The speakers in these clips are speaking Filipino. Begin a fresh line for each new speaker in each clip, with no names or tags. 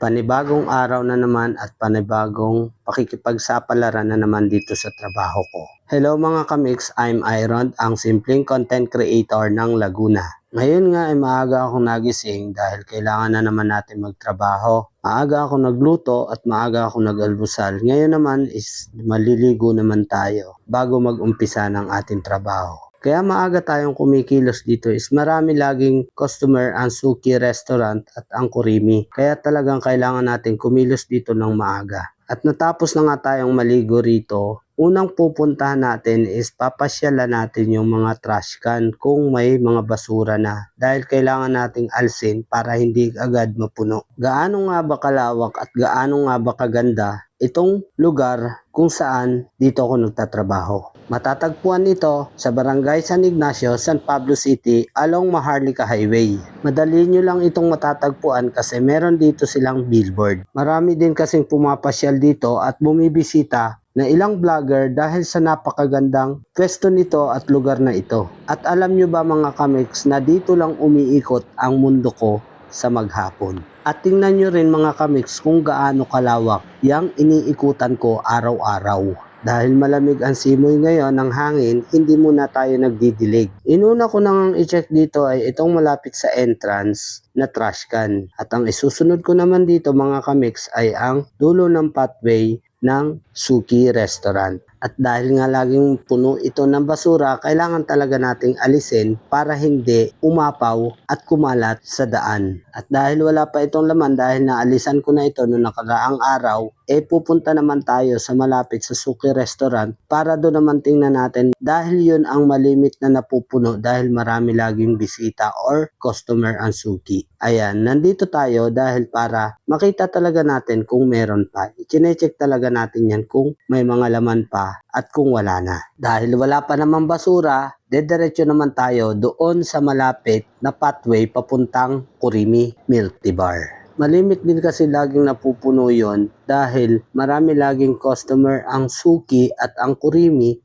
Panibagong araw na naman at panibagong pakikipagsapalaran na naman dito sa trabaho ko. Hello mga kamix, I'm Iron, ang simpleng content creator ng Laguna. Ngayon nga ay maaga akong nagising dahil kailangan na naman natin magtrabaho. Maaga akong nagluto at maaga akong nag-almusal. Ngayon naman is maliligo naman tayo bago mag-umpisa ng ating trabaho. Kaya maaga tayong kumikilos dito is marami laging customer ang Suki Restaurant at ang Kurimi. Kaya talagang kailangan natin kumilos dito ng maaga. At natapos na nga tayong maligo rito, unang pupuntahan natin is papasyalan natin yung mga trash can kung may mga basura na. Dahil kailangan nating alsin para hindi agad mapuno. Gaano nga ba kalawak at gaano nga ba kaganda itong lugar kung saan dito ako nagtatrabaho. Matatagpuan ito sa Barangay San Ignacio, San Pablo City along Maharlika Highway. Madali nyo lang itong matatagpuan kasi meron dito silang billboard. Marami din kasing pumapasyal dito at bumibisita na ilang vlogger dahil sa napakagandang pwesto nito at lugar na ito. At alam nyo ba mga kamix na dito lang umiikot ang mundo ko sa maghapon. At tingnan nyo rin mga kamix kung gaano kalawak yang iniikutan ko araw-araw. Dahil malamig ang simoy ngayon ng hangin, hindi muna tayo nagdidilig. Inuna ko nang i-check dito ay itong malapit sa entrance na trash can. At ang isusunod ko naman dito mga kamix ay ang dulo ng pathway ng Suki Restaurant. At dahil nga laging puno ito ng basura, kailangan talaga nating alisin para hindi umapaw at kumalat sa daan. At dahil wala pa itong laman, dahil naalisan ko na ito noong nakaraang araw, pupunta naman tayo sa malapit sa Suki Restaurant para doon naman tingnan natin dahil yun ang malimit na napupuno dahil marami laging bisita or customer ang Suki. Ayan, nandito tayo dahil para makita talaga natin kung meron pa. I-check talaga natin yan kung may mga laman pa at kung wala na. Dahil wala pa namang basura, dediretso naman tayo doon sa malapit na pathway papuntang Kurimi Milk Tea Bar. Malimit din kasi laging napupuno yon dahil marami laging customer ang Suki at ang Kurimi,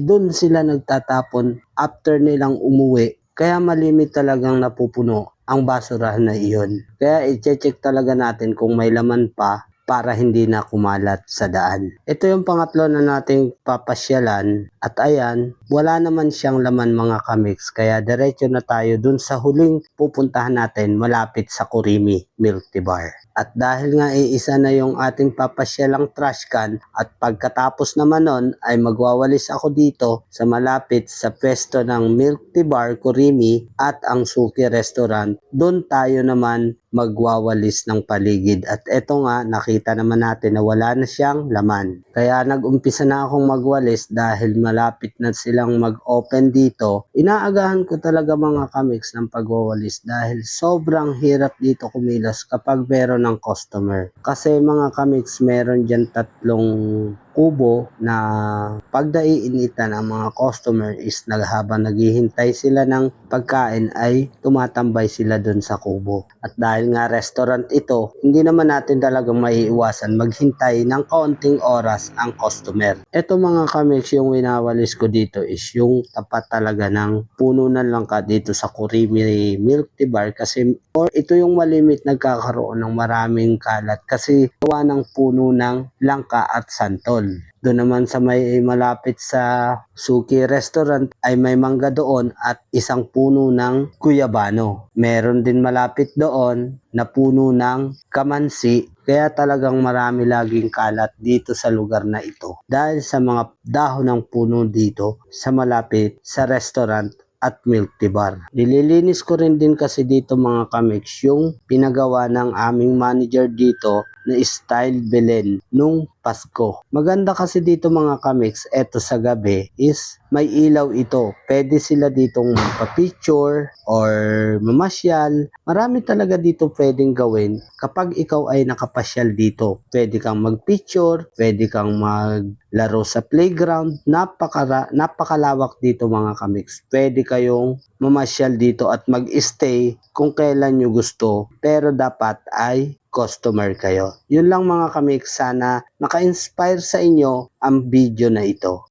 doon sila nagtatapon after nilang umuwi. Kaya malimit talagang napupuno ang basurahan na iyon. Kaya i-check talaga natin kung may laman pa para hindi na kumalat sa daan. Ito yung pangatlo na nating papasyalan at ayan, wala naman siyang laman mga kamix kaya diretso na tayo dun sa huling pupuntahan natin malapit sa Kurimi Milk Tea Bar. At dahil nga iisa na yung ating papasyalang trash can at pagkatapos naman nun ay magwawalis ako dito sa malapit sa pwesto ng Milk Tea Bar, Kurimi at ang Suki Restaurant, doon tayo naman magwawalis ng paligid. At eto nga, nakita naman natin na wala na siyang laman. Kaya nag-umpisa na akong magwalis dahil malapit na silang mag-open dito. Inaagahan ko talaga mga kamix ng pagwawalis dahil sobrang hirap dito kumilos kapag meron ng customer. Kasi mga kamix, meron dyan 3 kubo na pag naiinitan ang mga customer is habang naghihintay sila ng pagkain ay tumatambay sila dun sa kubo. At dahil nga restaurant ito, hindi naman natin talagang maiiwasan maghintay ng kaunting oras ang customer. Ito mga kamix, yung winawalis ko dito is yung tapat talaga ng puno ng langka dito sa Kurimi Milk Tea Bar kasi ito yung malimit nagkakaroon ng maraming kalat kasi gawa ng puno ng langka at santol. Doon naman sa may malapit sa Suki Restaurant ay may mangga doon at isang puno ng guyabano. Meron din malapit doon na puno ng kamansi. Kaya talagang marami laging kalat dito sa lugar na ito. Dahil sa mga dahon ng puno dito sa malapit sa restaurant at Milk Tea Bar. Nililinis ko rin din kasi dito mga kamix yung pinagawa ng aming manager dito na style Belen nung Pasko. Maganda kasi dito mga kamix, eto sa gabi is may ilaw ito. Pwede sila ditong magpa-picture or mamasyal. Marami talaga dito pwedeng gawin kapag ikaw ay nakapasyal dito. Pwede kang mag-picture, pwede kang maglaro sa playground. Napakalawak dito mga kamix. Pwede kayong mamasyal dito at mag-stay kung kailan nyo gusto. Pero dapat ay customer kayo. Yun lang mga kamix, sana naka-inspire sa inyo ang video na ito.